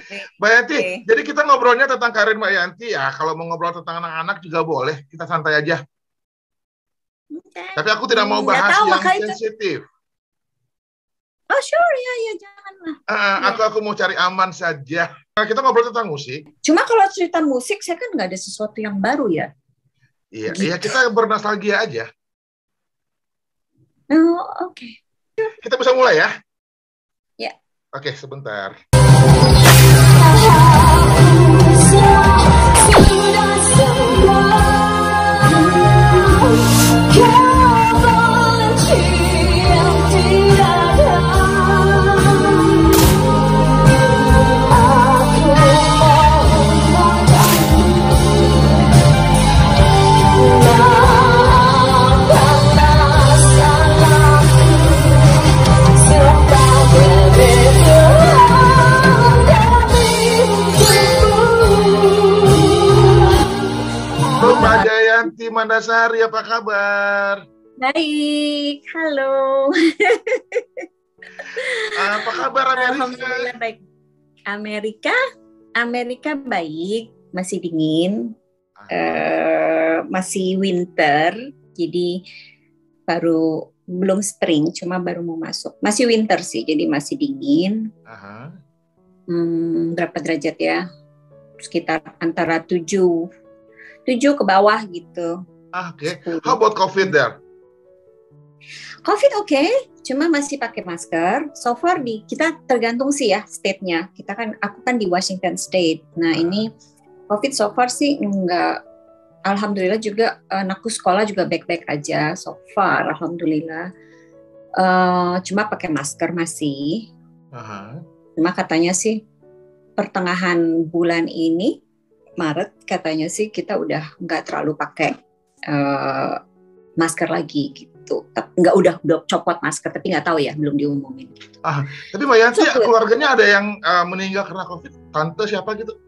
Mbak Yanti, jadi kita ngobrolnya tentang karir Mbak Yanti ya. Kalau mau ngobrol tentang anak-anak juga boleh, kita santai aja. Tapi aku tidak mau bahas yang sensitif. Oh sure, ya janganlah. Aku mau cari aman saja. Kita ngobrol tentang musik. Cuma kalau cerita musik, saya kan nggak ada sesuatu yang baru ya. Iya, gitu. Iya kita bernostalgia aja. Oh, oke. Kita bisa mulai ya? Ya. Oke, sebentar. Mbak Jayanti Mandasari, apa kabar? Baik, halo. Apa kabar Amerika? Alhamdulillah baik. Amerika baik, masih dingin, masih winter, jadi belum spring, cuma baru mau masuk. Masih winter sih, jadi masih dingin. Berapa derajat ya? Sekitar antara 7 ke bawah gitu. Oke. How about COVID there? COVID oke, cuma masih pakai masker. So far kita tergantung sih ya state-nya. Aku kan di Washington State. Nah, ini COVID so far sih enggak. Alhamdulillah juga anakku sekolah juga baik-baik aja so far, alhamdulillah. Cuma pakai masker masih. Cuma katanya sih pertengahan bulan ini Maret katanya sih kita udah nggak terlalu pakai masker lagi gitu. Nggak udah copot masker, tapi nggak tahu ya, belum diumumin. Tapi Mbak Yanti, keluarganya ada yang meninggal karena COVID? Tante siapa gitu?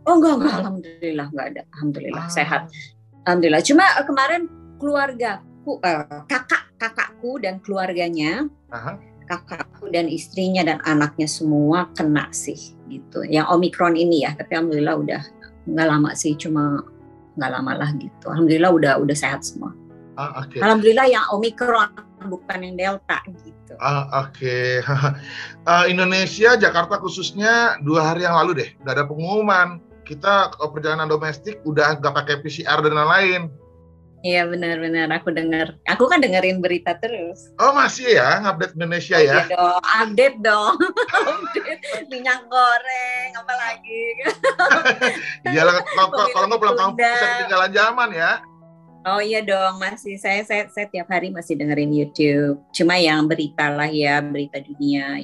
Oh enggak, alhamdulillah nggak ada. Alhamdulillah sehat. Alhamdulillah. Cuma kemarin keluargaku, kakakku dan keluarganya, kakakku dan istrinya dan anaknya semua kena sih gitu. Yang Omicron ini ya, tapi alhamdulillah udah nggak lama sih, cuma nggak lama lah gitu. Alhamdulillah udah sehat semua. Okay. Alhamdulillah yang Omicron bukan yang Delta gitu. Oke. Indonesia, Jakarta khususnya 2 hari yang lalu deh, nggak ada pengumuman. Kita perjalanan domestik udah nggak pakai PCR dan lain-lain. Iya benar-benar, aku kan dengerin berita terus. Oh masih ya, ngupdate Indonesia ya? Iya dong, update dong. Update minyak goreng, apalagi. Iyalah, kalau nggak pulang kampung bisa ketinggalan zaman ya. Oh iya dong, masih saya tiap hari masih dengerin YouTube. Cuma yang berita lah ya, berita dunia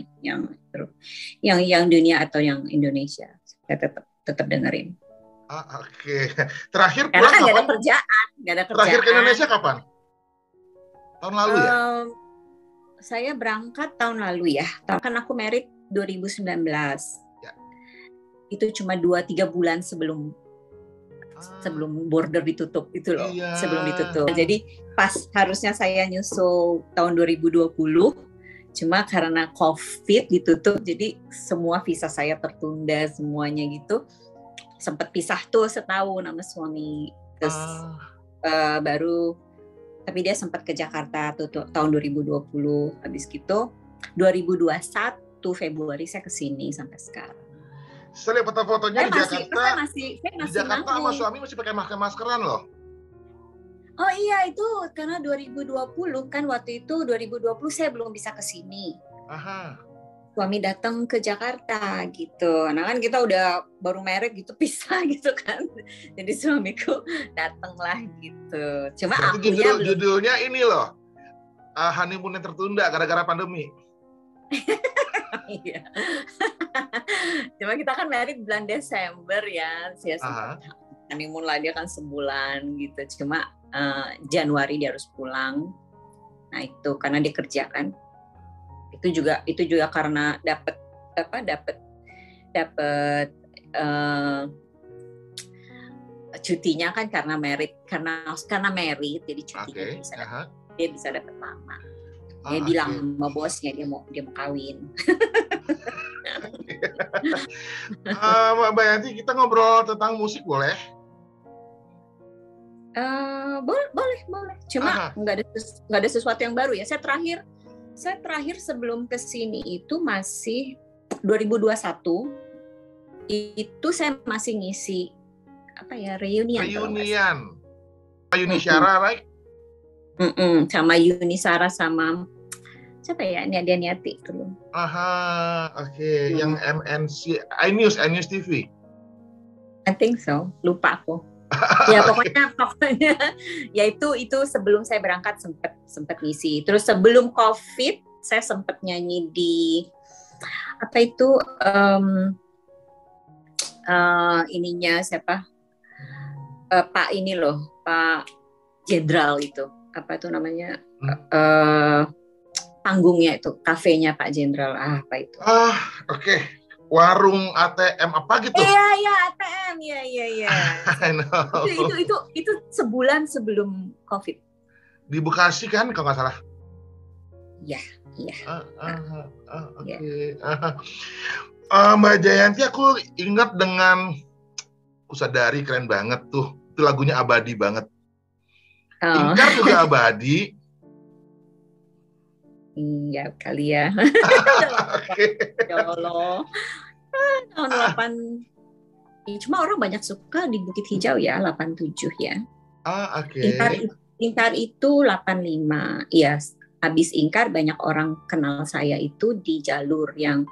yang dunia atau yang Indonesia, saya tetap dengerin. Oke. Terakhir karena pulang kan kapan? Nggak ada kerjaan. Terakhir ke Indonesia kapan? Tahun lalu ya? Saya berangkat tahun lalu ya. Kan aku married 2019. Ya. Itu cuma 2-3 bulan sebelum border ditutup itu loh. Iya. Sebelum ditutup. Jadi pas harusnya saya nyusul tahun 2020, cuma karena COVID ditutup, jadi semua visa saya tertunda semuanya gitu. Sempat pisah tuh setahun sama suami, terus baru, tapi dia sempat ke Jakarta tuh tahun 2020, habis gitu 2021 Februari saya kesini sampai sekarang. Saya lihat foto-fotonya di Jakarta. Di Jakarta sama suami masih pakai maskeran loh. Oh iya, itu karena 2020 kan, waktu itu 2020 saya belum bisa kesini. Suami datang ke Jakarta gitu. Nah kan kita udah baru married gitu, pisah gitu kan. Jadi suamiku datang lah gitu. Cuma judulnya ini loh, honeymoon yang tertunda gara-gara pandemi. Iya. Cuma kita kan married bulan Desember ya. Honeymoon lah, dia kan sebulan gitu. Cuma Januari dia harus pulang. Nah itu karena dia kerja kan. Itu juga karena dapat cutinya kan karena married jadi cutinya dia bisa dapat lama. Dia bilang sama bosnya dia mau kawin. Mbak Yanti, kita ngobrol tentang musik boleh? Boleh. Cuma nggak ada sesuatu yang baru ya. Saya terakhir sebelum kesini itu masih 2021. Itu saya masih ngisi apa ya, reunion. Yuni Syara, right? Sama Yuni Syara sama siapa ya, Nadia Niati itu loh. Oke. Yang MNC, iNews TV. I think so, lupa aku. Ya pokoknya ya itu sebelum saya berangkat sempet ngisi. Terus sebelum COVID saya sempet nyanyi di apa itu ininya siapa, Pak ini loh, Pak Jenderal itu, apa itu namanya, panggungnya itu, kafenya Pak Jenderal, apa itu? Oke. Warung ATM apa gitu? Iya ATM, iya. I know. Itu sebulan sebelum COVID. Di Bekasi kan, kalau nggak salah? Iya. Oke. Mbak Jayanti, aku ingat dengan Kusadari, keren banget tuh. Itu lagunya abadi banget. Ingkar juga abadi. Iya kali ya. Ya Allah. Tahun 8. Cuma orang banyak suka di Bukit Hijau ya, 87 ya. Oke. Ingkar itu 85. Iya, habis Ingkar banyak orang kenal saya itu di jalur yang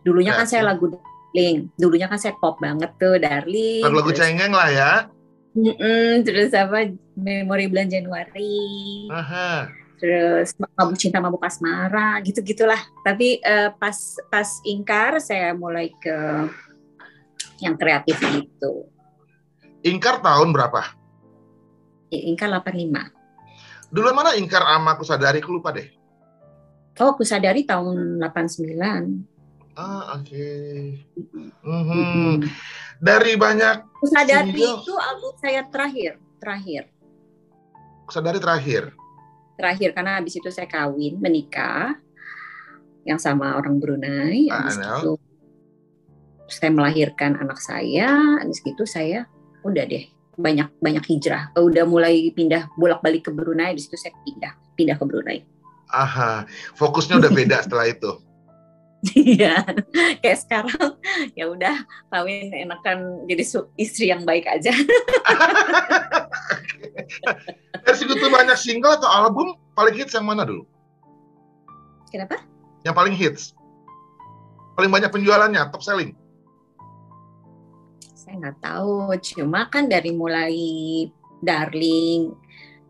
dulunya kan saya lagu Darling. Dulunya kan saya pop banget tuh, Darling. Lagu cengeng lah ya. Terus apa, Memori Bulan Januari. Terus Mabuk Cinta Mabuk Asmara, gitu-gitulah. Tapi pas Ingkar saya mulai ke yang kreatif gitu. Ingkar tahun berapa? Ingkar 85. Dulu mana Ingkar sama Kusadari, aku lupa deh. Kusadari tahun 89. Oke. Dari banyak Kusadari itu album saya terakhir. Kusadari terakhir karena habis itu saya kawin, menikah yang sama orang Brunei. Habis itu saya melahirkan anak saya. Habis itu saya udah deh banyak hijrah. Udah mulai pindah bolak-balik ke Brunei. Habis itu saya pindah ke Brunei. Fokusnya udah beda setelah itu. Iya, kayak sekarang ya udah kawin enakan jadi istri yang baik aja. Dari segitu banyak single atau album, paling hits yang mana dulu? Kenapa? Yang paling hits, paling banyak penjualannya, top selling? Saya nggak tahu, cuma kan dari mulai Darling,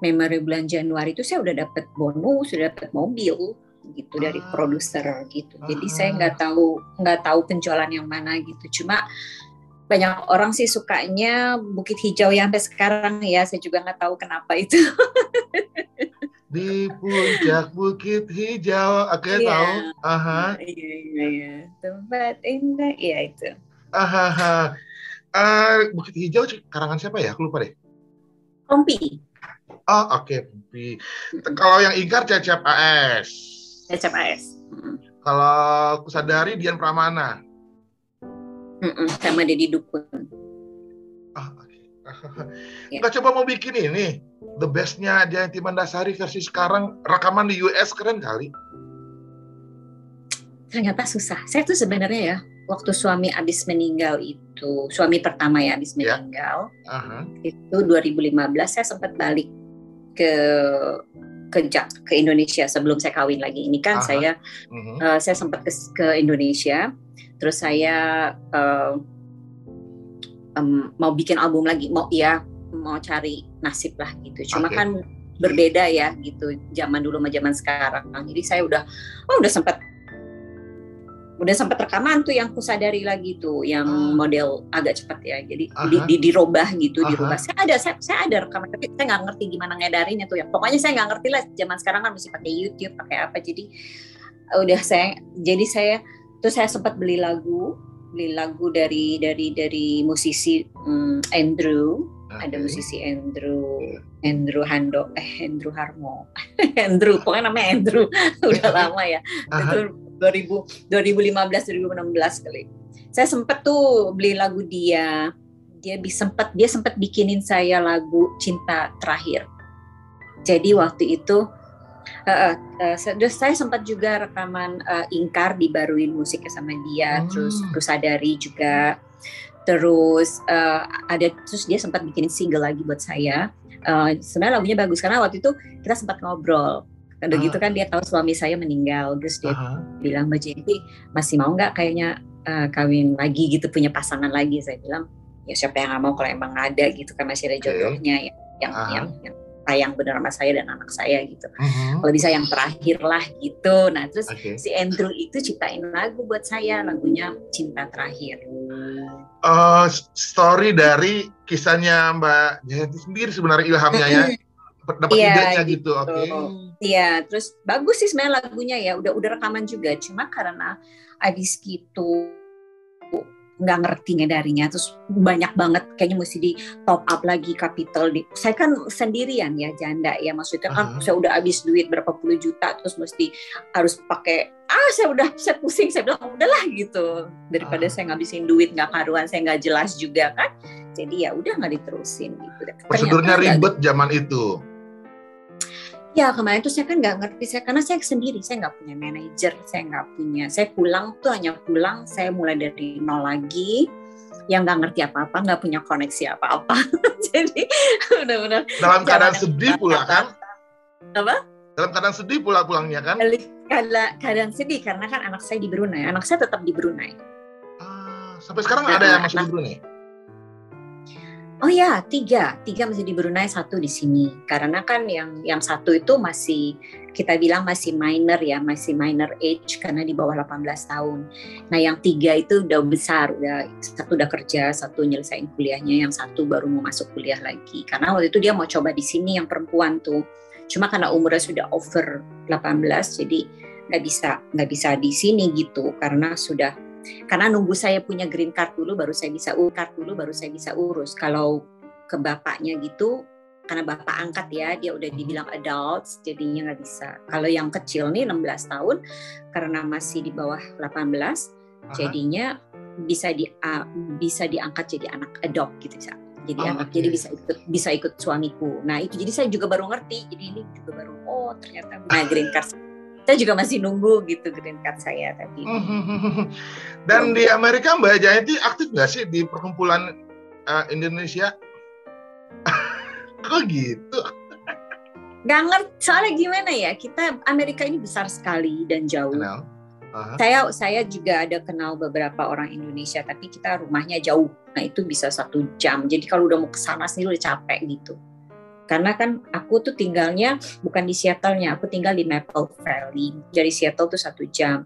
Memori Bulan Januari itu saya udah dapat bonus, sudah dapat mobil gitu dari produser gitu. Jadi saya nggak tahu penjualan yang mana gitu. Cuma banyak orang sih sukanya Bukit Hijau yang sampai sekarang ya. Saya juga nggak tahu kenapa itu. Di puncak Bukit Hijau, tahu. Iya. Tempat indah, ya itu. Bukit Hijau karangan siapa ya? Aku lupa deh. Kompi. Oke, Kompi. Kalau yang Ingkar Cecep AS. Kalau Kusadari Dian Pramana. Sama Deddy Dukun. Nggak coba mau bikin ini the bestnya Jayanti Mandasari versi sekarang, rekaman di US, keren kali. Ternyata susah. Saya tuh sebenarnya ya, waktu suami abis meninggal itu, suami pertama ya abis meninggal, itu 2015 saya sempat balik ke Indonesia sebelum saya kawin lagi. Ini kan saya sempat ke Indonesia, terus saya mau bikin album lagi, mau cari nasib lah gitu. Cuma kan berbeda ya gitu, zaman dulu sama zaman sekarang. Jadi saya udah sempat rekaman tuh yang Kusadari lagi tuh, yang model agak cepat ya. Jadi dirubah gitu, dirubah. Saya ada rekaman, tapi saya nggak ngerti gimana ngedarinnya tuh ya. Pokoknya saya nggak ngerti lah. Zaman sekarang kan mesti pakai YouTube, pakai apa. Jadi saya sempat beli lagu dari musisi Andrew. Ada musisi Andrew Harmo. Pokoknya namanya Andrew. Udah lama ya. Itu 2015-2016 kali. Saya sempat tuh beli lagu dia. Dia sempat bikinin saya lagu Cinta Terakhir. Jadi waktu itu saya sempat juga rekaman Ingkar, dibaruin musiknya sama dia, terus Sadari juga. Terus terus dia sempat bikin single lagi buat saya. Sebenarnya lagunya bagus karena waktu itu kita sempat ngobrol. Udah gitu kan dia tahu suami saya meninggal, terus dia bilang, Mbak Jenti masih mau nggak kayaknya kawin lagi gitu, punya pasangan lagi. Saya bilang ya siapa yang nggak mau kalau emang ada gitu kan, masih ada jodohnya yang sayang bener sama saya dan anak saya gitu. Kalau bisa yang terakhir lah gitu. Nah terus si Andrew itu ciptain lagu buat saya, lagunya Cinta Terakhir. Story dari kisahnya Mbak Jayanti sendiri sebenarnya ilhamnya ya, dapat idenya gitu. Iya, terus bagus sih sebenarnya lagunya ya, udah rekaman juga, cuma karena abis gitu nggak ngerti ngedarinya, terus banyak banget kayaknya mesti di top up lagi capital. Saya kan sendirian ya, janda ya, maksudnya kan saya udah habis duit berapa puluh juta, terus mesti harus pakai saya pusing, saya bilang udahlah gitu, daripada saya ngabisin duit nggak karuan, saya nggak jelas juga kan, jadi ya udah nggak diterusin gitu. Prosedurnya ribet zaman itu. Ya kemarin tuh saya kan nggak ngerti, karena saya sendiri, saya nggak punya manajer, saya pulang tuh hanya pulang, saya mulai dari nol lagi, yang nggak ngerti apa-apa, nggak punya koneksi apa-apa, jadi benar-benar. Dalam keadaan sedih pula kan? Apa? Dalam keadaan sedih pula pulangnya kan? Keadaan sedih karena kan anak saya di Brunei, anak saya tetap di Brunei. Sampai sekarang ada yang masih di Brunei? Oh ya, tiga masih di Brunei, satu di sini. Karena kan yang satu itu masih, kita bilang masih minor ya, masih minor age karena di bawah 18 tahun. Nah yang 3 itu udah besar, satu udah kerja, satu nyelesain kuliahnya, yang satu baru mau masuk kuliah lagi. Karena waktu itu dia mau coba di sini yang perempuan tuh. Cuma karena umurnya sudah over 18, jadi nggak bisa di sini gitu, karena nunggu saya punya green card dulu baru saya bisa urus. Kalau ke bapaknya gitu, karena bapak angkat ya, dia udah dibilang adults, jadinya nggak bisa. Kalau yang kecil nih 16 tahun, karena masih di bawah 18, jadinya bisa diangkat jadi anak adopt gitu bisa. Jadi bisa ikut suamiku. Nah itu jadi saya juga baru ngerti. Jadi ini juga baru ternyata green card. Saya juga masih nunggu gitu green card saya tadi. Dan di Amerika Mbak Jayanti aktif nggak sih di perkumpulan Indonesia? Kok gitu? Gak ngerti, soalnya gimana ya, Amerika ini besar sekali dan jauh. Saya juga ada kenal beberapa orang Indonesia, tapi kita rumahnya jauh. Nah itu bisa 1 jam. Jadi kalau udah mau kesana sendiri udah capek gitu. Karena kan aku tuh tinggalnya bukan di Seattle-nya, aku tinggal di Maple Valley. Dari Seattle tuh 1 jam.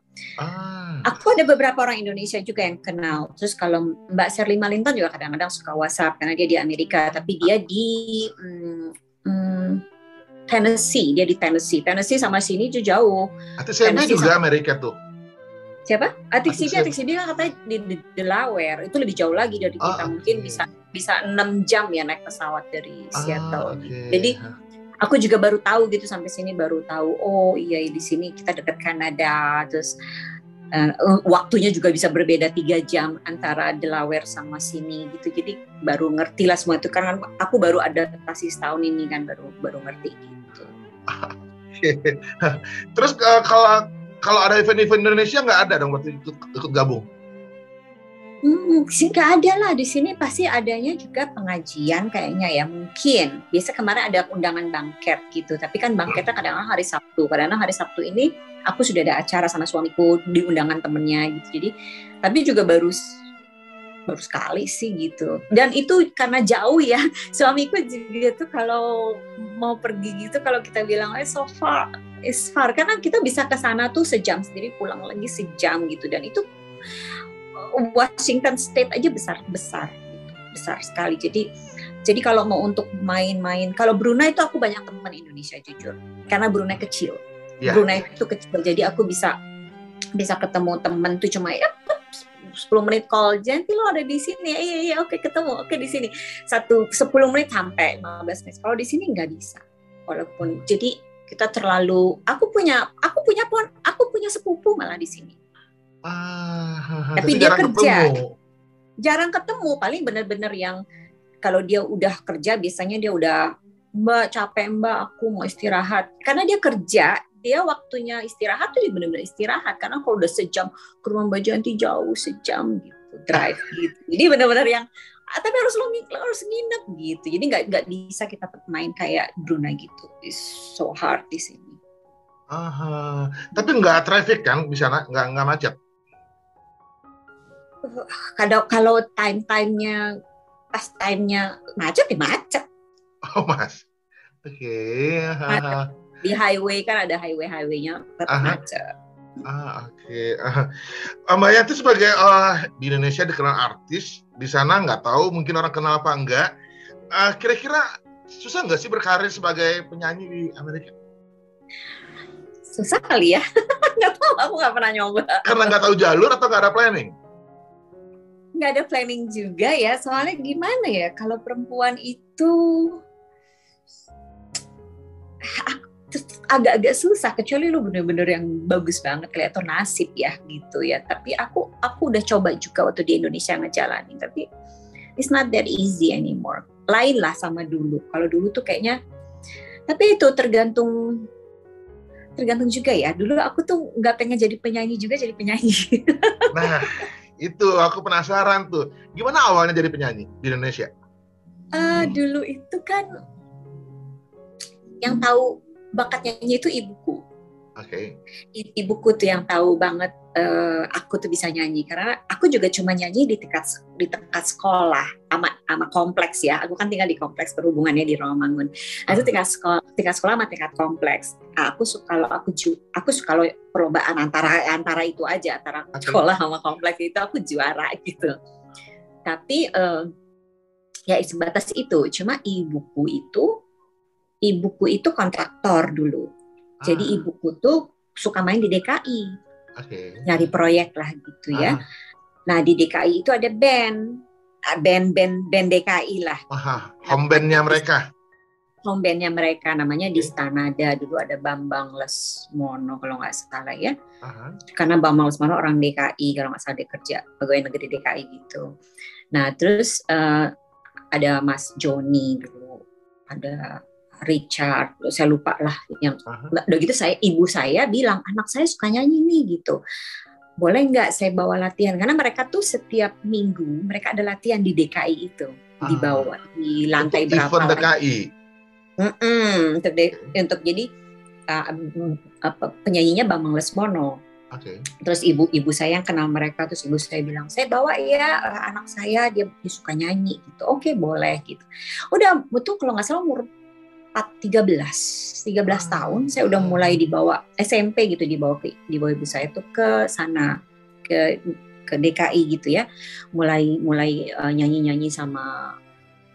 Aku ada beberapa orang Indonesia juga yang kenal. Terus kalau Mbak Shirley Malinton juga kadang-kadang suka WhatsApp karena dia di Amerika, tapi dia di Tennessee. Dia di Tennessee. Tennessee sama sini tuh jauh. ATCB juga Amerika tuh. Siapa? ATCB kan katanya di Delaware. Itu lebih jauh lagi dari kita. Mungkin bisa 6 jam ya naik pesawat dari Seattle. Jadi aku juga baru tahu gitu, sampai sini baru tahu. Oh iya, di sini kita dekat Kanada. Terus waktunya juga bisa berbeda 3 jam antara Delaware sama sini gitu. Jadi baru ngerti lah semua itu, karena aku baru adaptasi setahun ini kan, baru ngerti gitu. Terus kalau ada event-event Indonesia nggak ada dong waktu ikut gabung? Sih nggak ada lah, di sini pasti adanya juga pengajian kayaknya ya, mungkin. Biasa kemarin ada undangan bangket gitu, tapi kan banketnya kadang-kadang hari Sabtu. Kadang-kadang hari Sabtu ini aku sudah ada acara sama suamiku di undangan temennya gitu. Jadi tapi juga baru sekali sih gitu. Dan itu karena jauh ya, suamiku juga tuh kalau mau pergi gitu, kalau kita bilang so far, it's far, karena kita bisa ke sana tuh sejam sendiri, pulang lagi sejam gitu. Dan itu Washington State aja besar sekali. Jadi kalau mau untuk main-main, kalau Brunei itu aku banyak teman Indonesia jujur, karena Brunei kecil. Brunei itu kecil, jadi aku bisa ketemu teman tuh cuma 10 menit call, Jenti lo ada di sini, iya oke ketemu, oke di sini 10 menit sampai 15 menit. Kalau di sini nggak bisa, walaupun jadi kita terlalu, aku punya sepupu malah di sini. Tapi Jadi dia jarang kerja. ketemu. Jarang ketemu, paling benar-benar yang kalau dia udah kerja biasanya dia udah, Mbak capek Mbak, aku mau istirahat. Karena dia kerja, dia waktunya istirahat tuh dia benar-benar istirahat. Karena kalau udah sejam ke rumah Mbak Janti jauh sejam gitu, drive gitu. Jadi benar-benar yang tapi harus nginep gitu. Jadi nggak bisa kita main kayak Brunei gitu. It's so hard di sini. Tapi nggak traffic kan di sana, nggak macet. Kalau time-timenya pas time-nya macet ya macet. Oh Mas, oke. Di highway kan ada highway-nya tetap macet. Oke. Mbak Yanti sebagai di Indonesia dikenal artis, di sana nggak tahu mungkin orang kenal apa enggak. Kira-kira susah nggak sih berkarir sebagai penyanyi di Amerika? Susah kali ya. Nggak tahu, aku nggak pernah nyoba. Karena nggak tahu jalur atau nggak ada planning? Nggak ada planning juga ya. Soalnya gimana ya, kalau perempuan itu agak-agak susah, kecuali lu bener-bener yang bagus banget kelihatan nasib ya gitu ya. Tapi aku udah coba juga waktu di Indonesia ngejalanin, tapi it's not that easy anymore. Lain lah sama dulu. Kalau dulu tuh kayaknya, tapi itu tergantung juga ya. Dulu aku tuh nggak pengen jadi penyanyi juga jadi penyanyi. Nah, itu aku penasaran tuh. Gimana awalnya jadi penyanyi di Indonesia? Dulu itu kan yang tahu bakat nyanyi itu ibuku. Oke. Ibuku tuh yang tahu banget aku tuh bisa nyanyi, karena aku juga cuma nyanyi di tingkat sekolah sama kompleks ya. Aku kan tinggal di kompleks perhubungannya di Rawamangun. Itu tingkat sekolah sama tingkat kompleks. Aku suka kalau perlombaan antara itu aja, antara sekolah sama kompleks itu aku juara gitu. Tapi ya sebatas itu. Cuma ibuku itu kontraktor dulu. Jadi ibuku tuh suka main di DKI. Nyari proyek lah gitu ya. Nah, di DKI itu ada band DKI lah. Home bandnya mereka. Home bandnya mereka namanya Distanada. Dulu ada Bambang Lesmono kalau nggak salah ya. Karena Bambang Lesmono orang DKI kalau nggak salah, dia kerja pegawai negeri DKI gitu. Nah, terus ada Mas Joni dulu, ada Richard, saya lupa lah yang udah gitu. Ibu saya bilang, anak saya suka nyanyi nih gitu, boleh nggak saya bawa latihan, karena mereka tuh setiap minggu mereka ada latihan di DKI itu, dibawa di lantai untuk berapa event DKI. Untuk jadi penyanyinya Bambang Lesmono. Terus ibu saya yang kenal mereka, terus ibu saya bilang, saya bawa ya anak saya, dia suka nyanyi gitu. Oke, boleh gitu. Udah betul kalau nggak salah umur 13 tahun saya udah mulai dibawa SMP gitu, dibawa ibu saya tuh ke sana, ke DKI gitu ya, mulai nyanyi sama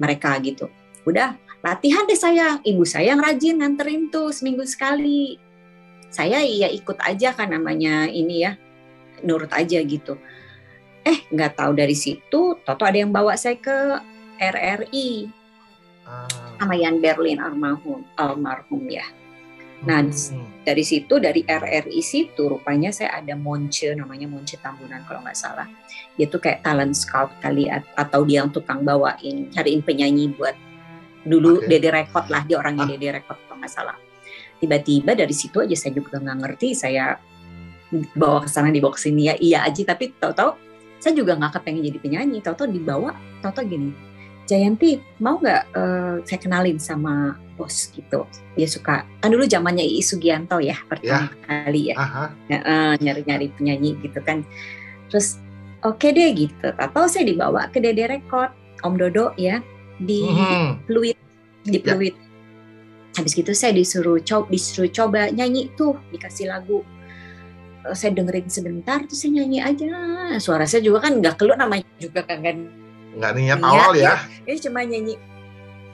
mereka gitu. Udah latihan deh saya, ibu saya yang rajin nganterin tuh seminggu sekali. Saya ya ikut aja kan, namanya ini ya, nurut aja gitu. Nggak tahu dari situ toto ada yang bawa saya ke RRI sama Yan Berlin almarhum ya. Nah, dari situ, dari RRI situ rupanya saya ada namanya Monce Tambunan kalau nggak salah. Dia tuh kayak talent scout kali, atau dia yang tukang cariin penyanyi buat dulu Dede Record lah, dia orangnya Dede Record kalau nggak salah. Tiba-tiba dari situ aja saya juga nggak ngerti, saya bawa ke sana dibawa ke sini ya, iya aja, tapi tahu-tahu saya juga nggak kepengen jadi penyanyi, tahu-tahu dibawa, tahu-tahu gini, Jayanti mau nggak saya kenalin sama bos gitu, dia suka, kan dulu zamannya Iis Sugianto ya pertama kali ya, nyari-nyari penyanyi gitu kan, terus oke deh gitu, tahu saya dibawa ke Dede Record, Om Dodo ya, di Pluit. Habis gitu saya disuruh coba nyanyi tuh, dikasih lagu, saya dengerin sebentar terus saya nyanyi aja, suara saya juga kan nggak keluar, namanya juga nggak niat awal ya. Ini cuma nyanyi,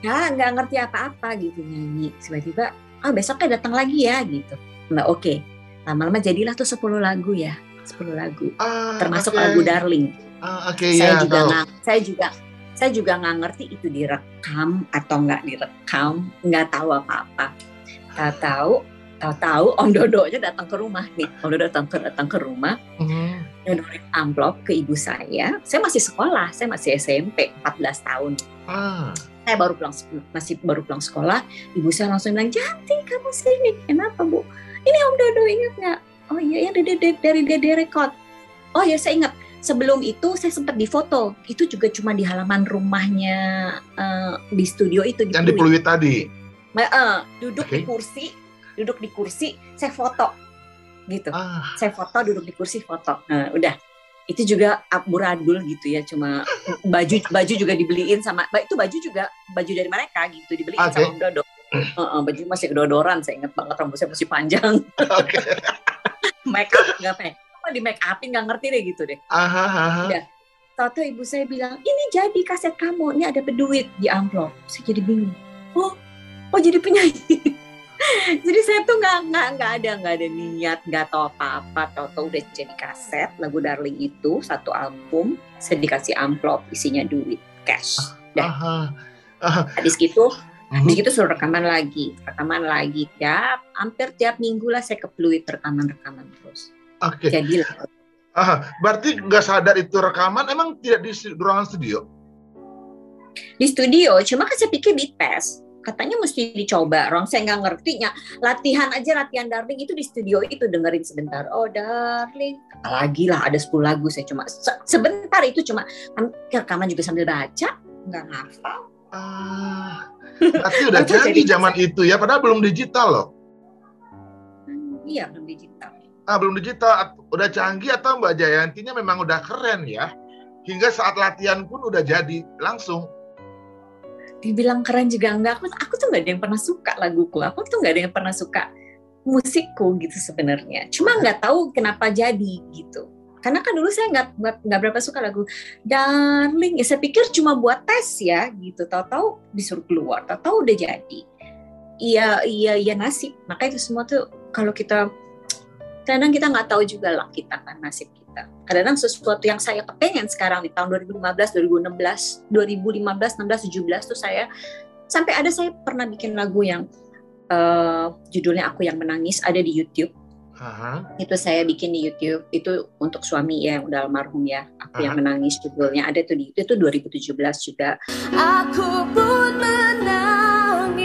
ya nggak ngerti apa-apa gitu, nyanyi tiba-tiba besoknya datang lagi ya gitu. Nah oke, lama-lama jadilah tuh 10 lagu ya, 10 lagu termasuk lagu Darling. Saya juga nggak ngerti itu direkam atau nggak direkam, nggak tahu apa-apa. Tahu Om Dodonya datang ke rumah nih, Om Dodo datang ke rumah. nyodorin amplop ke ibu saya. Saya masih sekolah, saya masih SMP, 14 tahun. Saya baru pulang sekolah, ibu saya langsung bilang, "Janti, kamu sini." "Kenapa, Bu?" "Ini Om Dodo, ingat nggak?" "Oh iya, dari Dede Rekod." "Oh ya, saya ingat." Sebelum itu saya sempat difoto. Itu juga cuma di halaman rumahnya di studio itu. Yang di Pluit tadi? Duduk di kursi, saya foto. Gitu. Saya foto, duduk di kursi, foto. Nah, udah. Itu juga amburadul gitu ya, cuma baju juga dibeliin sama, itu baju dari mereka gitu, dibeliin sama Om Dodo. Baju masih kedodoran, saya ingat banget, rambut saya masih panjang. Make up di make upin nggak ngerti deh gitu deh. Udah. Tahu ibu saya bilang, "Ini jadi kaset kamu, ini ada peduit di amplop." Saya jadi bingung. Oh jadi penyanyi. Jadi saya tuh nggak ada niat, nggak tahu apa-apa, tahu udah jadi kaset lagu Darling itu, satu album, saya dikasih amplop isinya duit cash. Habis gitu suruh rekaman lagi ya, hampir tiap minggu lah saya ke Pluit rekaman terus. Jadilah. Berarti nggak sadar itu rekaman, emang tidak di ruangan studio? Di studio, cuma kan saya pikir dites. Katanya mesti dicoba, orang saya nggak ngertinya. Latihan Darling itu di studio itu, dengerin sebentar. Oh Darling, apalagi lah ada 10 lagu, saya cuma sebentar itu, cuma rekaman juga sambil baca, nggak ngafal. Berarti udah canggih zaman itu ya, padahal belum digital loh. Iya, belum digital. Belum digital, udah canggih atau Mbak Jayantinya memang udah keren ya? Hingga saat latihan pun udah jadi langsung. Dibilang keren juga enggak, aku tuh nggak ada yang pernah suka laguku, aku tuh nggak ada yang pernah suka musikku gitu sebenarnya, cuma nggak tahu kenapa jadi gitu, karena kan dulu saya nggak berapa suka lagu Darling, ya saya pikir cuma buat tes ya gitu, tahu-tahu disuruh keluar, tahu-tahu udah jadi. Iya nasib, maka itu semua tuh kalau kita kadang kita nggak tahu juga lah kita kan nasib kita. Kadang sesuatu yang saya kepengen sekarang di tahun 2015, 2016, 16, 17 tuh saya pernah bikin lagu yang judulnya Aku Yang Menangis, ada di YouTube. Itu saya bikin di YouTube, itu untuk suami ya yang udah almarhum ya. Aku Yang Menangis judulnya, ada tuh di YouTube, itu 2017 juga. Aku pun menangis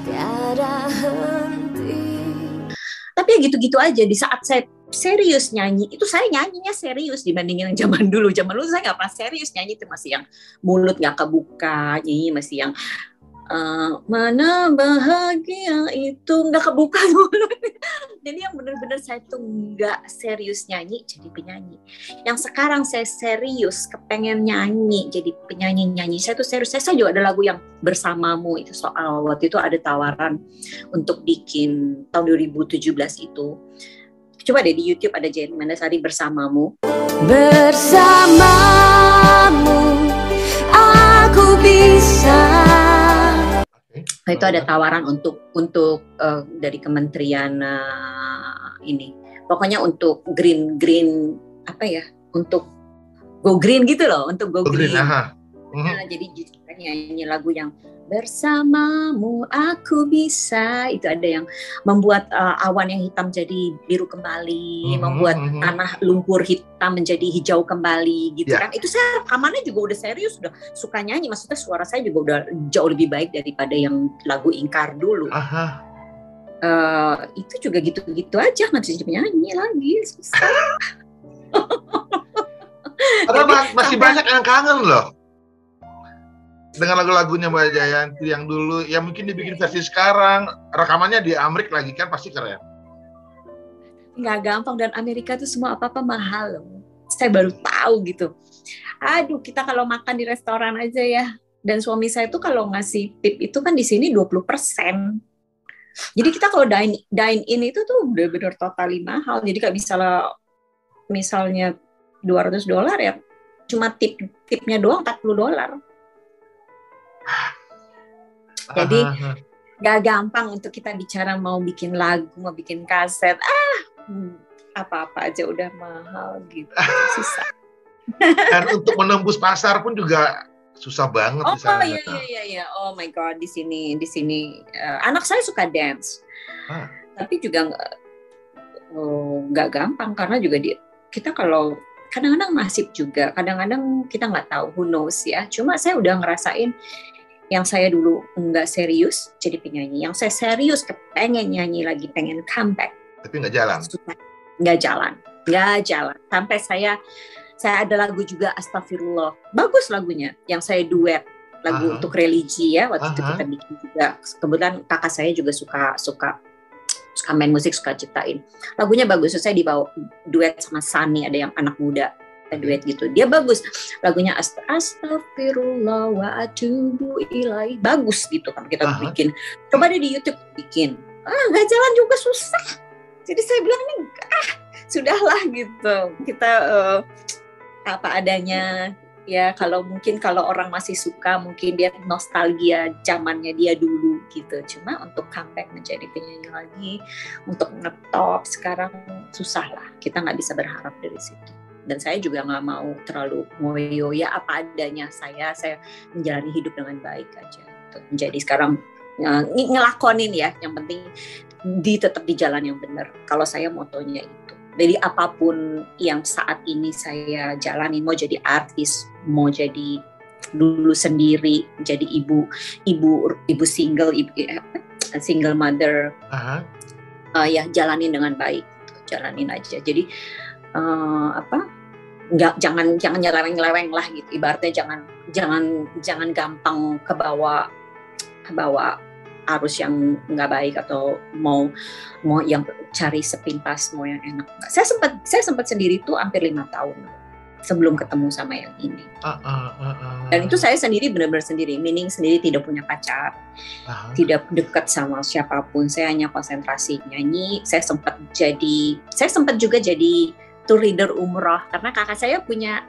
tiada henti. Tapi ya gitu-gitu aja. Di saat saya serius nyanyi, itu saya nyanyinya serius dibandingin yang zaman dulu. Zaman dulu saya nggak pernah serius nyanyi, itu masih yang mulut nggak kebuka, nyanyi masih yang mana bahagia itu nggak kebuka mulut. Jadi yang benar-benar saya tuh nggak serius nyanyi jadi penyanyi. Yang sekarang saya serius kepengen nyanyi jadi penyanyi. Saya tuh serius. Saya juga ada lagu yang Bersamamu, itu soal waktu itu ada tawaran untuk bikin tahun 2017 itu. Coba deh di YouTube ada Jenny Mandasari Bersamamu. Bersamamu aku bisa. Nah, itu ada tawaran untuk dari kementerian ini. Pokoknya untuk green apa ya? Untuk go green gitu loh, untuk go green. Nah, jadi nyanyi lagu yang Bersamamu aku bisa, itu ada yang membuat awan yang hitam jadi biru kembali, membuat tanah lumpur hitam menjadi hijau kembali gitu kan. Itu saya rekamannya juga udah serius, udah suka nyanyi, maksudnya suara saya juga udah jauh lebih baik daripada yang lagu Ingkar dulu. Itu juga gitu-gitu aja, nggak bisa penyanyi lagi, susah. Padahal masih banyak yang kangen loh dengan lagu-lagunya Mbak Jayanti yang dulu, ya mungkin dibikin versi sekarang, rekamannya di Amerika lagi kan, pasti keren. Nggak gampang, dan Amerika tuh semua apa-apa mahal loh. Saya baru tahu gitu. Aduh, kita kalau makan di restoran aja ya, dan suami saya tuh kalau ngasih tip itu kan di sini 20%. Jadi kita kalau dine in itu tuh benar-benar totally mahal. Jadi kayak misalnya $200 ya, cuma tipnya doang $40. Jadi gak gampang untuk kita bicara mau bikin lagu, mau bikin kaset, apa-apa aja udah mahal gitu, susah. Dan untuk menembus pasar pun juga susah banget. Iya. Oh my God, di sini anak saya suka dance, tapi juga nggak gampang karena juga kita kalau kadang-kadang nasib juga, kadang-kadang kita nggak tahu, who knows ya. Cuma saya udah ngerasain yang saya dulu nggak serius jadi penyanyi, yang saya serius pengen nyanyi lagi, pengen comeback. Tapi nggak jalan. Nggak jalan. Sampai saya ada lagu juga Astagfirullah, bagus lagunya, yang saya duet lagu untuk religi ya, waktu itu kita bikin juga. Kebetulan kakak saya juga suka main musik, suka ciptain. Lagunya bagus, so saya dibawa duet sama Sani, ada yang anak muda, duet gitu. Dia bagus. Lagunya Astagfirullah wa atubu ilaihi. Bagus gitu kan kita bikin. Coba deh di YouTube bikin. Nggak jalan juga, susah. Jadi saya bilang nih, sudahlah gitu. Kita apa adanya. Ya kalau orang masih suka, mungkin dia nostalgia zamannya dia dulu gitu. Cuma untuk comeback menjadi penyanyi lagi, untuk ngetop sekarang susah lah. Kita nggak bisa berharap dari situ. Dan saya juga nggak mau terlalu ngoyo, ya apa adanya. Saya menjalani hidup dengan baik aja. Gitu. Menjadi sekarang ngelakonin ya. Yang penting tetap di jalan yang benar. Kalau saya motonya itu. Jadi apapun yang saat ini saya jalani, mau jadi artis, mau jadi dulu sendiri, jadi ibu single, single mother, ya jalanin dengan baik, jalanin aja. Jadi jangan nyeleweng-nyeleweng lah gitu. Ibaratnya jangan gampang ke bawah arus yang nggak baik, atau mau yang cari sepintas, mau yang enak. Saya sempat sendiri tuh hampir 5 tahun sebelum ketemu sama yang ini. Dan itu saya sendiri, benar-benar sendiri, meaning sendiri, tidak punya pacar, tidak dekat sama siapapun. Saya hanya konsentrasi nyanyi. Saya sempat juga jadi tour leader umroh karena kakak saya punya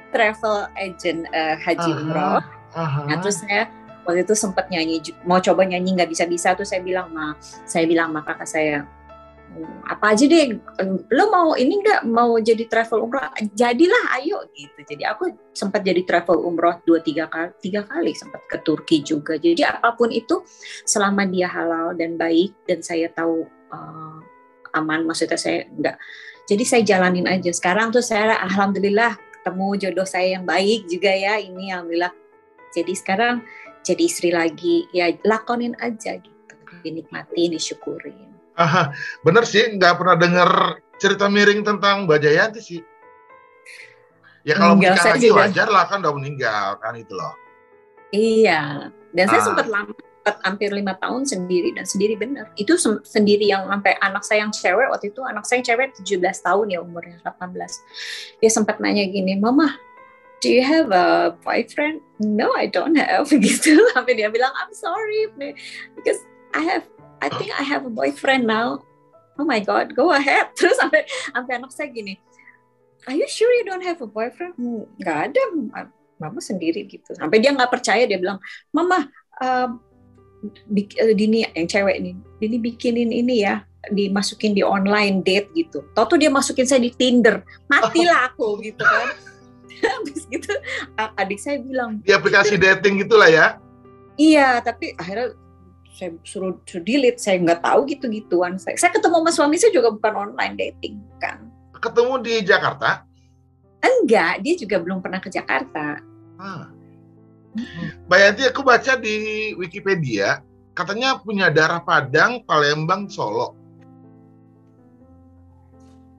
travel agent haji umroh. Nah, terus saya waktu itu sempat mau coba nyanyi, nggak bisa-bisa. Terus saya bilang sama kakak saya, apa aja deh, lo mau ini nggak, mau jadi travel umroh, jadilah, ayo gitu. Jadi aku sempat jadi travel umroh 3 kali, sempat ke Turki juga. Jadi apapun itu selama dia halal dan baik dan saya tahu aman, maksudnya saya nggak. Jadi saya jalanin aja. Sekarang tuh saya alhamdulillah ketemu jodoh saya yang baik juga ya, ini alhamdulillah. Jadi sekarang jadi istri lagi, ya lakonin aja gitu, dinikmatin, disyukurin. Bener sih, nggak pernah dengar cerita miring tentang Mbak Jayanti sih. Ya kalau menikah lagi wajar lah, kan udah meninggal kan, itu loh. Iya, dan saya sempat hampir 5 tahun sendiri, dan sendiri bener. Itu sendiri yang sampai anak saya yang cewek, waktu itu anak saya yang cewek 17 tahun ya umurnya, 18. Dia sempat nanya gini, Mama, do you have a boyfriend? No, I don't have. Gitu. Sampai dia bilang, I'm sorry, because I think I have a boyfriend now. Oh my God, go ahead. Terus sampai anak saya gini, are you sure you don't have a boyfriend? Nggak ada, Mama sendiri gitu. Sampai dia nggak percaya, dia bilang, Mama, Dini yang cewek nih, Dini bikinin ini ya, dimasukin di online date gitu. Tahu dia masukin saya di Tinder, matilah aku gitu kan. Habis gitu adik saya bilang di aplikasi dating gitulah ya. Iya, tapi akhirnya saya suruh delete. Saya nggak tahu gitu-gituan. Saya ketemu sama suami saya juga bukan online dating kan. Ketemu di Jakarta? Enggak, dia juga belum pernah ke Jakarta. Mbak Yanti, aku baca di Wikipedia katanya punya darah Padang, Palembang, Solo.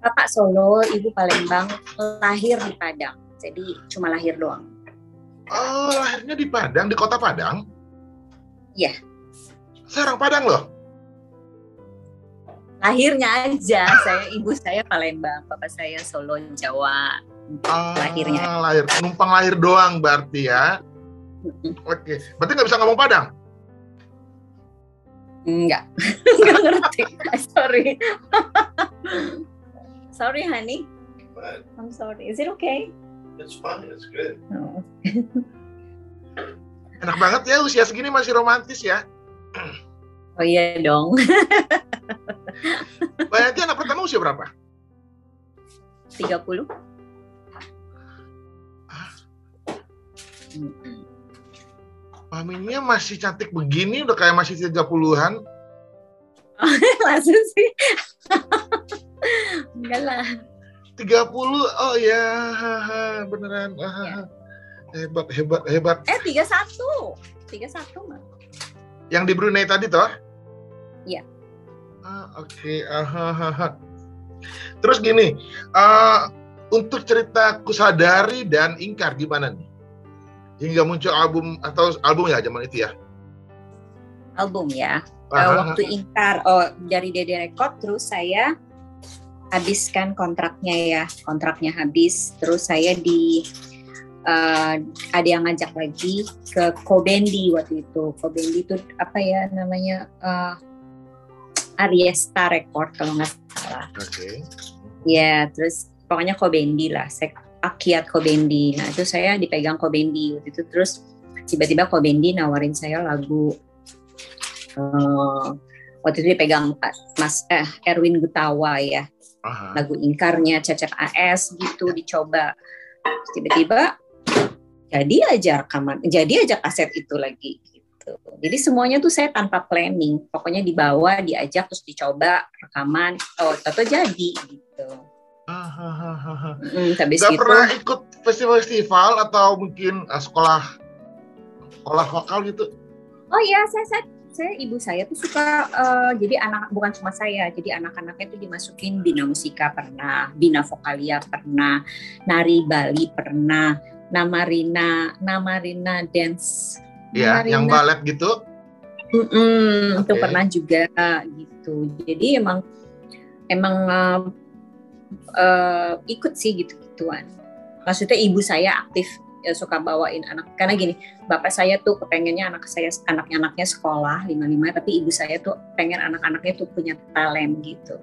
Bapak Solo, Ibu Palembang, lahir di Padang. Jadi cuma lahir doang. Oh, lahirnya di Padang, di kota Padang? Iya. Saya orang Padang loh. Lahirnya aja, ibu saya Palembang, bapak saya Solo, Jawa. Lahirnya. Numpang lahir doang berarti ya. Oke, berarti nggak bisa ngomong Padang? Enggak, nggak ngerti. Sorry. Sorry, honey. I'm sorry. Is it okay? It's fine, it's good. Oh. Enak banget ya, usia segini masih romantis ya. Oh iya dong. Mbak Yanti, anak pertama usia berapa? 30. Maminya masih cantik begini, udah kayak masih 30-an. Langsung sih. Enggak lah. 30, oh ya, beneran. Ya. Hebat. 31 Mbak. Yang di Brunei tadi toh? Iya. Oke. Terus gini, untuk cerita Kusadari dan Ingkar gimana nih? Hingga muncul album ya zaman itu ya? Album ya. Waktu Ingkar, dari Dede Record, terus saya habiskan kontraknya habis, terus saya ada yang ngajak lagi ke Kobendi waktu itu. Kobendi itu apa ya namanya, Ariesta Record kalau nggak salah. Oke. Ya, terus pokoknya Kobendi lah, Akiat Kobendi. Nah itu saya dipegang Kobendi waktu itu, terus tiba-tiba Kobendi nawarin saya lagu. Waktu itu dipegang Mas Erwin Gutawa ya. Lagu Ingkarnya Cecep AS gitu dicoba. Terus tiba-tiba jadi aja kaset itu lagi gitu. Jadi semuanya tuh saya tanpa planning, pokoknya dibawa, diajak, terus dicoba rekaman, atau jadi gitu. Gak pernah ikut festival atau mungkin sekolah vokal gitu? Oh iya, saya ibu saya tuh suka, jadi bukan cuma saya, jadi anak-anaknya tuh dimasukin Bina Musika pernah, Bina Vokalia pernah, Nari Bali pernah, Namarina Dance. Ya, yang balet gitu? Itu pernah juga gitu. Jadi emang ikut sih gitu-gituan. Maksudnya ibu saya aktif ya, suka bawain anak, karena gini, bapak saya tuh kepengennya anaknya sekolah 5-5, tapi ibu saya tuh pengen anak-anaknya tuh punya talent gitu.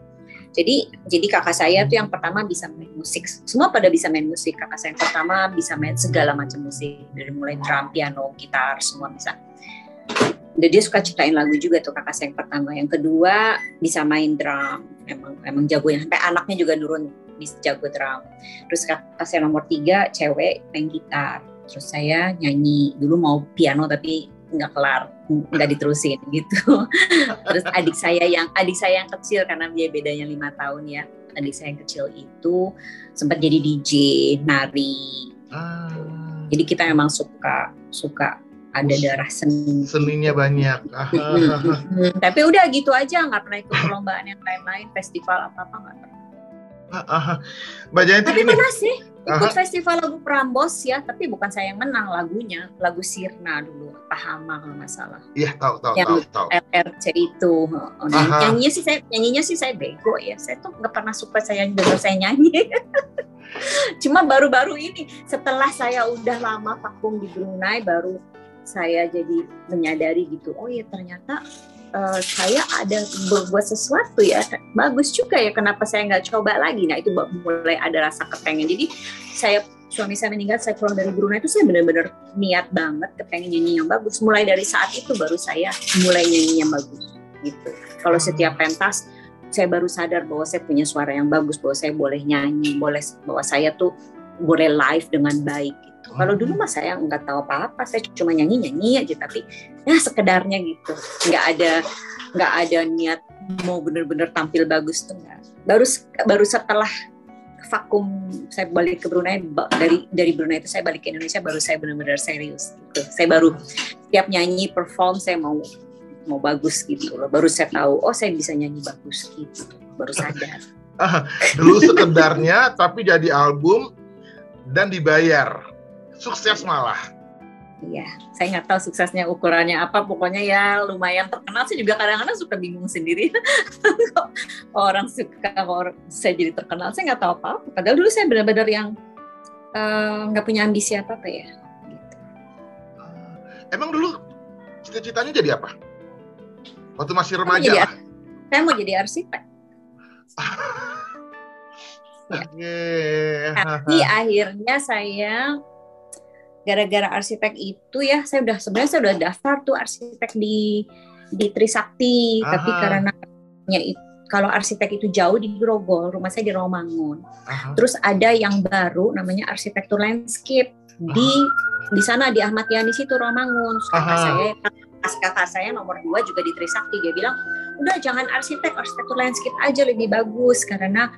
Jadi kakak saya tuh yang pertama bisa main musik, semua pada bisa main musik. Kakak saya yang pertama bisa main segala macam musik, dari mulai drum, piano, gitar, semua bisa. Dan dia suka ciptain lagu juga tuh kakak saya yang pertama. Yang kedua bisa main drum, emang jagonya, sampai anaknya juga nurun bisa jago drum. Terus kakak saya nomor 3 cewek main gitar. Terus saya nyanyi, dulu mau piano tapi nggak kelar, nggak diterusin gitu. Terus adik saya yang kecil, karena dia bedanya 5 tahun ya, adik saya yang kecil itu sempat jadi DJ nari. Jadi kita memang suka ada darah seninya banyak. Tapi udah gitu aja, nggak pernah ikut perlombaan yang lain-lain, festival apa nggak pernah. Mbak Jayanti, tapi pernah sih ikut festival lagu Prambos ya, tapi bukan saya yang menang lagunya, lagu Sirna dulu, Pahama kalau nggak salah. Iya, tahu. LRC itu. Nyanyinya sih saya bego ya, saya tuh nggak pernah suka saya dengar saya nyanyi. Cuma baru-baru ini setelah saya udah lama vakum di Brunei, baru saya jadi menyadari gitu, oh ya ternyata saya ada berbuat sesuatu ya, bagus juga ya, kenapa saya nggak coba lagi. Nah itu mulai ada rasa kepengen. Jadi suami saya meninggal, saya pulang dari Brunei itu saya benar-benar niat banget kepengen nyanyi yang bagus. Mulai dari saat itu baru saya mulai nyanyi yang bagus gitu. Kalau setiap pentas saya baru sadar bahwa saya punya suara yang bagus, bahwa saya boleh nyanyi, bahwa saya tuh boleh live dengan baik gitu. Kalau dulu mah saya nggak tahu apa-apa, saya cuma nyanyi aja, tapi ya sekedarnya gitu, nggak ada niat mau bener-bener tampil bagus tuh nggak. Baru setelah vakum saya balik ke Brunei, dari Brunei itu saya balik ke Indonesia, baru saya benar-benar serius gitu. Saya baru tiap nyanyi perform saya mau bagus gitu loh. Baru saya tahu, oh saya bisa nyanyi bagus gitu. Baru sadar. Dulu sekedarnya tapi jadi album dan dibayar. Sukses malah. Iya, saya nggak tahu suksesnya ukurannya apa, pokoknya ya lumayan terkenal. Saya juga kadang-kadang suka bingung sendiri. Kok orang suka, saya jadi terkenal, saya nggak tahu apa-apa. Padahal dulu saya benar-benar yang nggak punya ambisi apa-apa ya. Gitu. Emang dulu cita-citanya jadi apa? Waktu masih remaja? Saya mau jadi arsitek. Tapi akhirnya saya gara-gara arsitek itu ya, saya udah daftar tuh arsitek di Trisakti. Tapi karena kalau arsitek itu jauh di Grogol, rumah saya di Romangun. Terus ada yang baru namanya arsitektur landscape di sana di Ahmad Yani situ Romangun. Kakak saya nomor 2 juga di Trisakti, dia bilang udah jangan arsitektur landscape aja lebih bagus, karena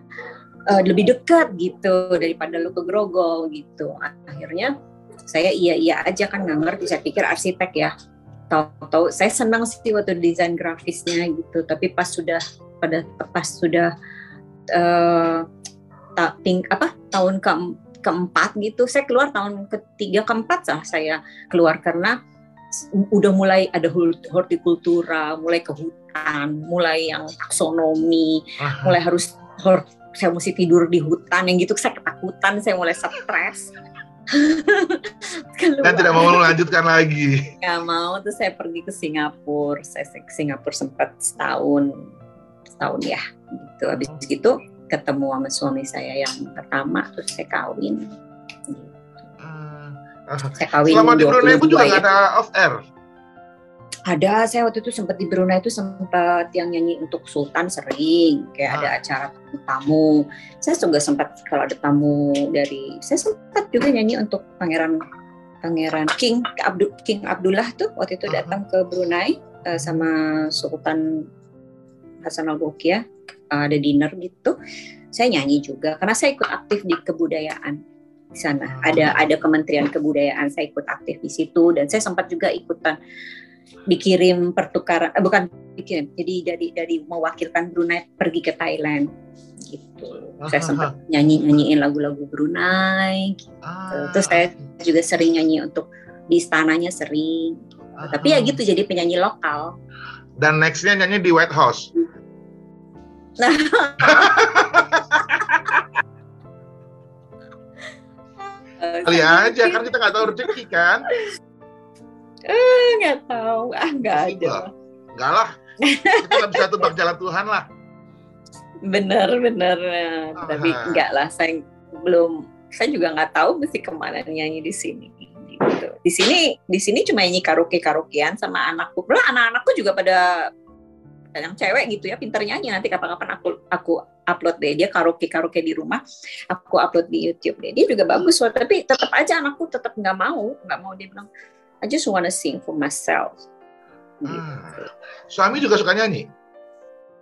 lebih dekat gitu daripada lu ke Grogol gitu. Akhirnya saya iya aja, kan nggak ngerti, saya pikir arsitek ya. Tahu-tahu saya senang sih waktu desain grafisnya gitu, tapi pas sudah tahun keempat gitu, saya keluar tahun ketiga keempat saya keluar karena udah mulai ada hortikultura, mulai ke hutan, mulai yang taksonomi, mulai saya mesti tidur di hutan yang gitu, saya ketakutan, saya mulai stres. Dan tidak mau melanjutkan lagi. Nggak mau, terus saya pergi ke Singapura. Saya ke Singapura sempat setahun ya gitu. Habis gitu ketemu sama suami saya yang pertama, terus saya kawin. Saya kawin. Selama di Brunei pun juga nggak ada off air? Ada, saya waktu itu sempat di Brunei itu sempat yang nyanyi untuk Sultan sering, kayak ada acara tamu. Saya juga sempat kalau ada tamu saya sempat juga nyanyi untuk Pangeran King Abdullah tuh waktu itu datang ke Brunei sama Sultan Hasan Al-Bolkiah, ada dinner gitu. Saya nyanyi juga karena saya ikut aktif di kebudayaan di sana. Ada Kementerian Kebudayaan, saya ikut aktif di situ, dan saya sempat juga ikutan dikirim pertukaran, bukan dikirim, jadi dari mewakilkan Brunei pergi ke Thailand gitu. Saya sempat nyanyiin lagu-lagu Brunei gitu. Terus saya juga sering nyanyi untuk di istananya sering. Tapi ya gitu, jadi penyanyi lokal. Dan nextnya nyanyi di White House. Kali aja, kan kita nggak tahu rezeki kan. Nggak tahu, nggak ada. Nggak lah, kita nggak bisa tebak jalan Tuhan lah. Bener. Tapi nggak lah, saya juga nggak tahu mesti kemana nyanyi di sini. Gitu. Di sini cuma nyanyi karaokean sama anakku. Belum anak-anakku juga pada yang cewek gitu ya, pinter nyanyi. Nanti kapan-kapan aku upload deh, dia karaoke di rumah, aku upload di YouTube deh. Dia juga bagus, tapi tetap aja anakku tetap nggak mau. Dia bilang, I just wanna sing for myself. Gitu. Suami juga suka nyanyi?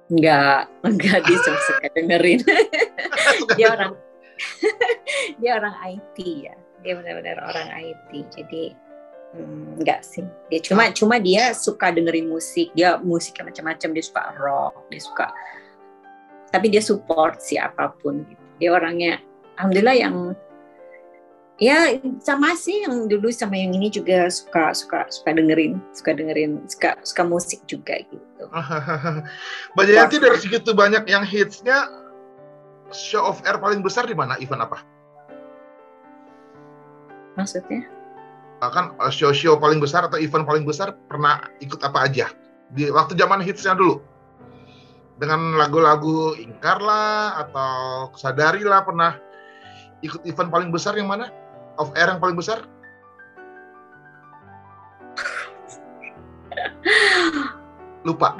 Enggak, dia cuma suka dengerin. Dia orang IT ya. Dia benar-benar orang IT. Jadi enggak sih. Dia cuma dia suka dengerin musik. Dia musiknya macam-macam, dia suka rock, tapi dia support siapapun gitu. Dia orangnya alhamdulillah yang ya sama sih, yang dulu sama yang ini juga suka dengerin suka musik juga gitu. Mbak Jayanti, dari segitu banyak yang hitsnya, show of air paling besar di mana? Event apa? Maksudnya? Kan show paling besar atau event paling besar pernah ikut apa aja di waktu zaman hitsnya dulu? Dengan lagu-lagu Ingkar lah atau Sadari lah, pernah ikut event paling besar yang mana? Off air yang paling besar? Lupa.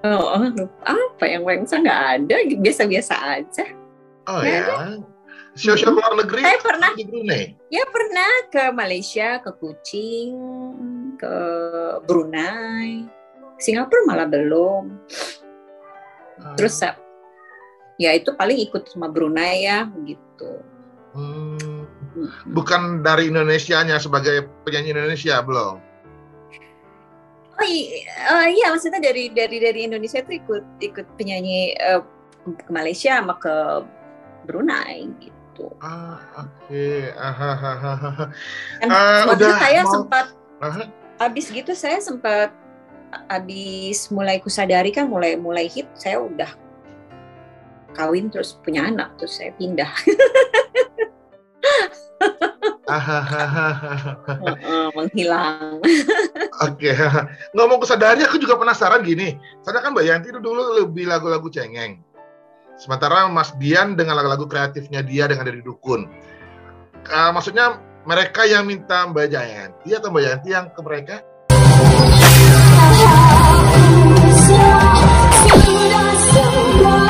Lupa apa yang paling besar, nggak ada, biasa-biasa aja. Oh ya. Show-show luar negeri? Saya pernah di Brunei. Ya pernah ke Malaysia, ke Kuching, ke Brunei, Singapura malah belum. Terus ya itu paling ikut sama Brunei ya gitu. Bukan dari Indonesianya sebagai penyanyi Indonesia belum? Iya, maksudnya dari Indonesia itu ikut penyanyi ke Malaysia sama ke Brunei gitu. Oke. Waktu saya sempat habis gitu, saya sempat habis mulai Kusadari kan mulai hit, saya udah kawin terus punya anak, terus saya pindah. Menghilang. Oke. Ngomong Kusadari, aku juga penasaran gini. Soalnya kan Mbak Yanti dulu lebih lagu-lagu cengeng. Sementara Mas Dian dengan lagu-lagu kreatifnya dia dengan dari Dukun. Maksudnya mereka yang minta Mbak Jayanti atau Mbak Yanti yang ke mereka? Sudah